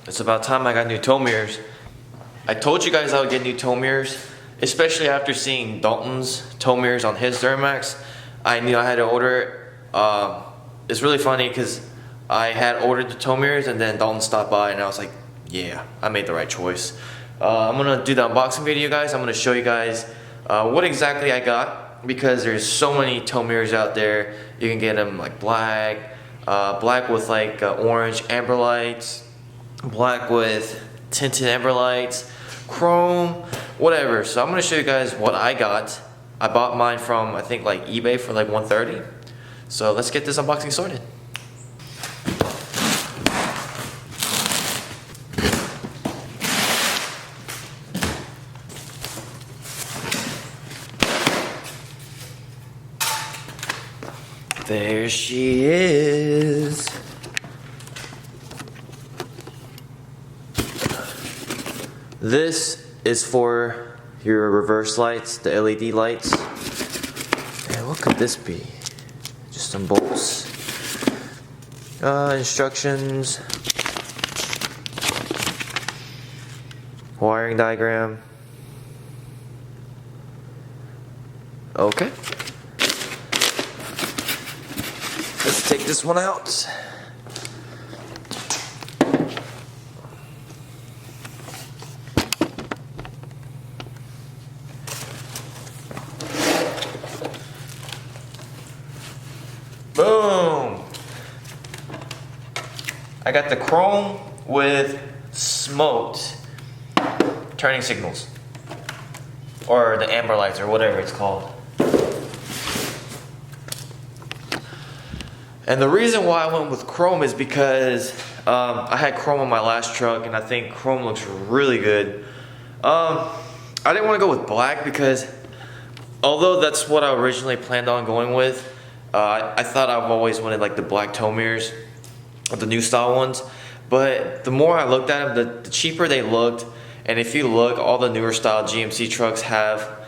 It's about time I got new tow mirrors. I told you guys I would get new tow mirrors, especially after seeing Dalton's tow mirrors on his Duramax. I knew I had to order it. It's really funny because I had ordered the tow mirrors and then Dalton stopped by and I was like, yeah, I made the right choice. I'm gonna do the unboxing video, guys. I'm gonna show you guys what exactly I got, because there's so many tow mirrors out there. You can get them like black with like orange amber lights, black with tinted amber lights, chrome, whatever. So I'm gonna show you guys what I got. I bought mine from, I think, like eBay for like $130. So let's get this unboxing started. There she is. This is for your reverse lights, the LED lights. And what could this be? Just some bolts. Instructions. Wiring diagram. Okay. Let's take this one out. Boom! I got the chrome with smoked turning signals, or the amber lights, or whatever it's called. And the reason why I went with chrome is because I had chrome on my last truck, and I think chrome looks really good. I didn't want to go with black because, although that's what I originally planned on going with, I thought I've always wanted like the black tow mirrors, or the new style ones. But the more I looked at them, the cheaper they looked. And if you look, all the newer style GMC trucks have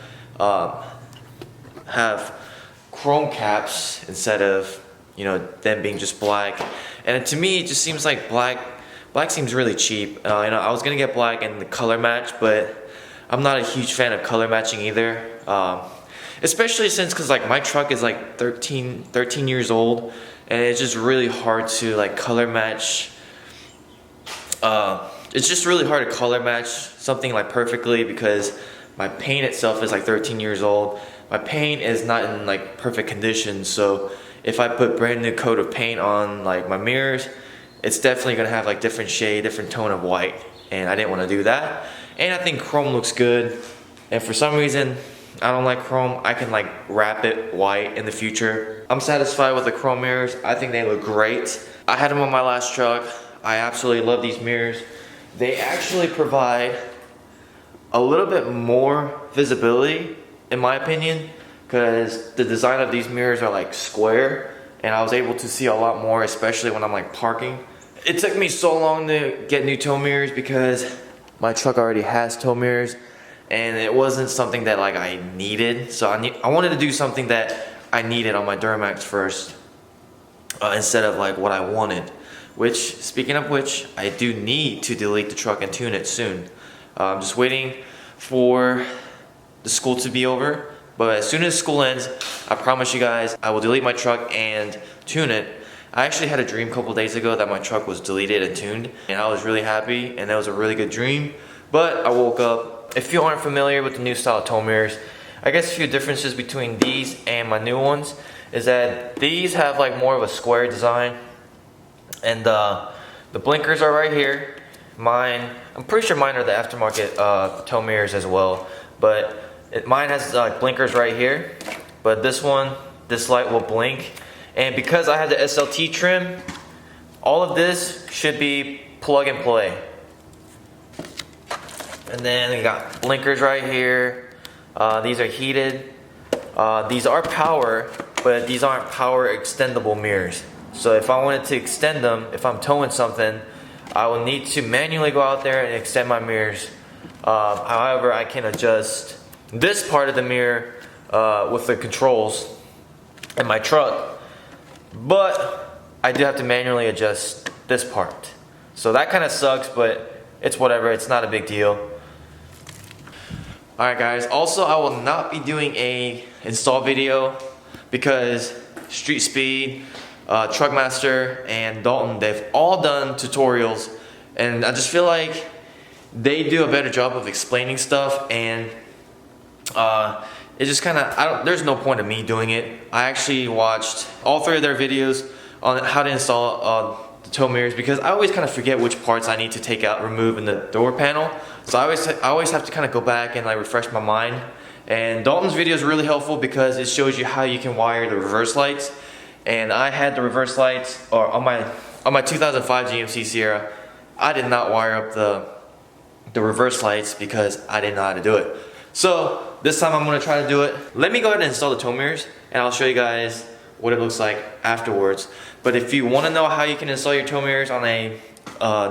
chrome caps instead of, you know, them being just black. And to me, it just seems like black seems really cheap. You know, I was gonna get black and the color match, but I'm not a huge fan of color matching either. Especially since, cause like my truck is like 13 years old, and it's just really hard to like color match. It's just really hard to color match something like perfectly, because my paint itself is like 13 years old. My paint is not in like perfect condition, so if I put brand new coat of paint on like my mirrors, it's definitely gonna have like different shade, different tone of white, and I didn't want to do that. And I think chrome looks good, and for some reason I don't like chrome. I can like wrap it white in the future. I'm satisfied with the chrome mirrors. I think they look great. I had them on my last truck. I absolutely love these mirrors. They actually provide a little bit more visibility, in my opinion, because the design of these mirrors are like square, and I was able to see a lot more, especially when I'm like parking. It took me so long to get new tow mirrors because my truck already has tow mirrors, and it wasn't something that like I needed. So I wanted to do something that I needed on my Duramax first, instead of like what I wanted. Which, speaking of which, I do need to delete the truck and tune it soon. I'm just waiting for the school to be over. But as soon as school ends, I promise you guys, I will delete my truck and tune it. I actually had a dream a couple days ago that my truck was deleted and tuned, and I was really happy, and that was a really good dream. But I woke up. If you aren't familiar with the new style tow mirrors, I guess a few differences between these and my new ones is that these have like more of a square design, and the blinkers are right here. Mine, I'm pretty sure mine are the aftermarket tow mirrors as well, but mine has blinkers right here, but this light will blink. And because I have the SLT trim, all of this should be plug and play. And then we got blinkers right here. These are heated. These are power, but these aren't power extendable mirrors. So if I wanted to extend them, if I'm towing something, I will need to manually go out there and extend my mirrors. However, I can adjust this part of the mirror with the controls in my truck, but I do have to manually adjust this part. So that kind of sucks, but it's whatever, it's not a big deal. Alright guys, also I will not be doing a install video because Street Speed, Truckmaster, and Dalton, they've all done tutorials, and I just feel like they do a better job of explaining stuff, and it just kind of, there's no point of me doing it. I actually watched all 3 of their videos on how to install the tow mirrors, because I always kind of forget which parts I need to take out, remove in the door panel. So I always have to kind of go back and like refresh my mind. And Dalton's video is really helpful because it shows you how you can wire the reverse lights. And I had the reverse lights, or on my 2005 GMC Sierra, I did not wire up the reverse lights because I didn't know how to do it. So this time I'm going to try to do it. Let me go ahead and install the tow mirrors, and I'll show you guys what it looks like afterwards. But if you want to know how you can install your tow mirrors on a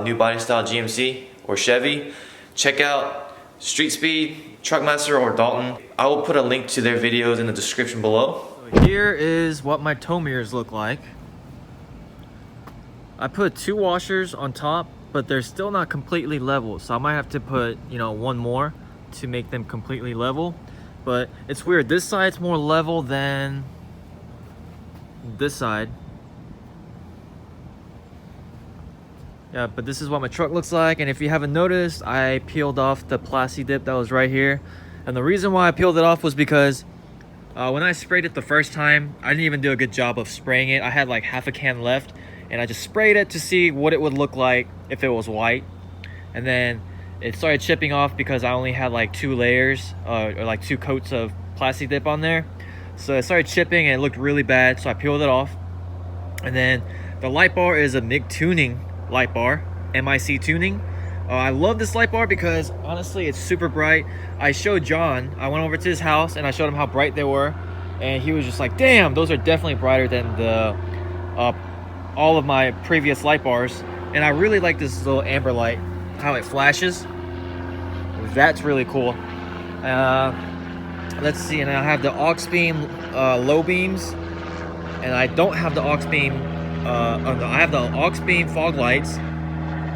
new body style GMC or Chevy, check out Street Speed, Truckmaster, or Dalton. I will put a link to their videos in the description below. So here is what my tow mirrors look like. I put 2 washers on top, but they're still not completely level, so I might have to put, you know, 1 more to make them completely level. But it's weird, this side's more level than this side. Yeah, but this is what my truck looks like, and if you haven't noticed, I peeled off the plasti dip that was right here. And the reason why I peeled it off was because when I sprayed it the first time, I didn't even do a good job of spraying it. I had like half a can left, and I just sprayed it to see what it would look like if it was white. And then it started chipping off because I only had like 2 layers or like 2 coats of plasti dip on there. So it started chipping and it looked really bad, so I peeled it off. And then the light bar is a MIG tuning light bar, MIC tuning. I love this light bar because honestly it's super bright. I showed John, I went over to his house and I showed him how bright they were, and he was just like, damn, those are definitely brighter than the all of my previous light bars. And I really like this little amber light, how it flashes. That's really cool. Let's see, and I have the aux beam low beams, and I don't have the aux beam I have the aux beam fog lights.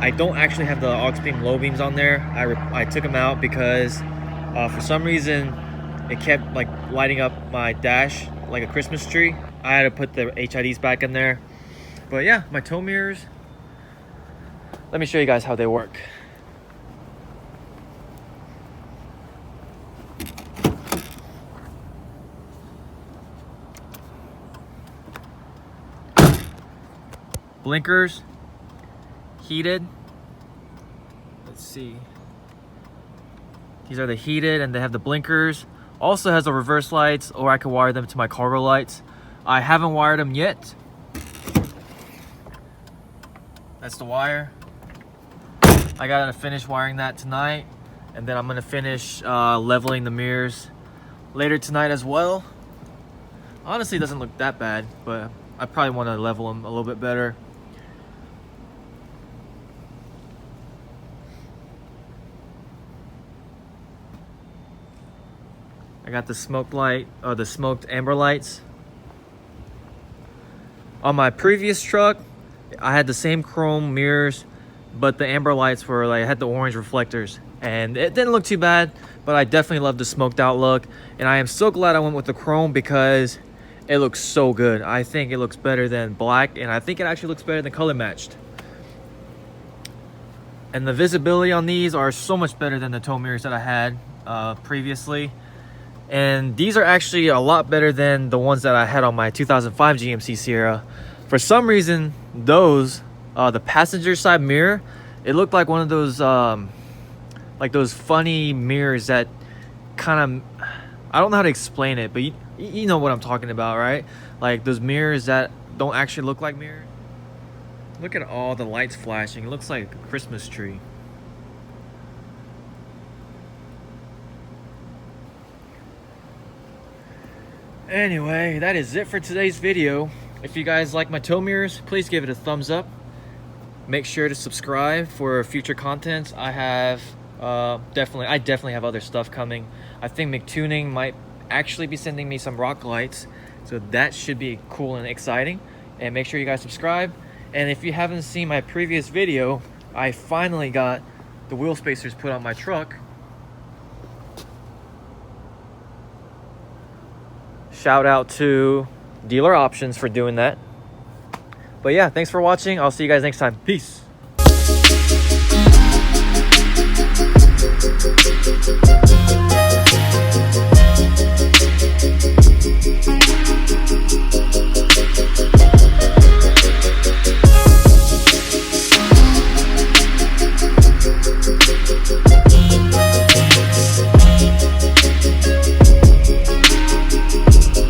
I don't actually have the aux beam low beams on there. I took them out because for some reason it kept like lighting up my dash like a Christmas tree. I had to put the HIDs back in there. But yeah, my tow mirrors, let me show you guys how they work. Blinkers, heated. Let's see. These are the heated, and they have the blinkers. Also has the reverse lights, or I can wire them to my cargo lights. I haven't wired them yet. That's the wire. I gotta finish wiring that tonight, and then I'm gonna finish leveling the mirrors later tonight as well. Honestly, it doesn't look that bad, but I probably want to level them a little bit better. I got the smoked light, or the smoked amber lights. On my previous truck, I had the same chrome mirrors, but the amber lights were like, had the orange reflectors, and it didn't look too bad, but I definitely love the smoked out look. And I am so glad I went with the chrome because it looks so good. I think it looks better than black, and I think it actually looks better than color matched. And the visibility on these are so much better than the tow mirrors that I had previously. And these are actually a lot better than the ones that I had on my 2005 GMC Sierra. For some reason, those, the passenger side mirror, it looked like one of those, like those funny mirrors that kind of, I don't know how to explain it, but you know what I'm talking about, right? Like those mirrors that don't actually look like mirrors. Look at all the lights flashing. It looks like a Christmas tree. Anyway, that is it for today's video. If you guys like my tow mirrors, please give it a thumbs up. Make sure to subscribe for future content. I have definitely have other stuff coming. I think McTuning might actually be sending me some rock lights, so that should be cool and exciting. And make sure you guys subscribe. And if you haven't seen my previous video I finally got the wheel spacers put on my truck. Shout out to Dealer Options for doing that. But yeah, thanks for watching. I'll see you guys next time. Peace.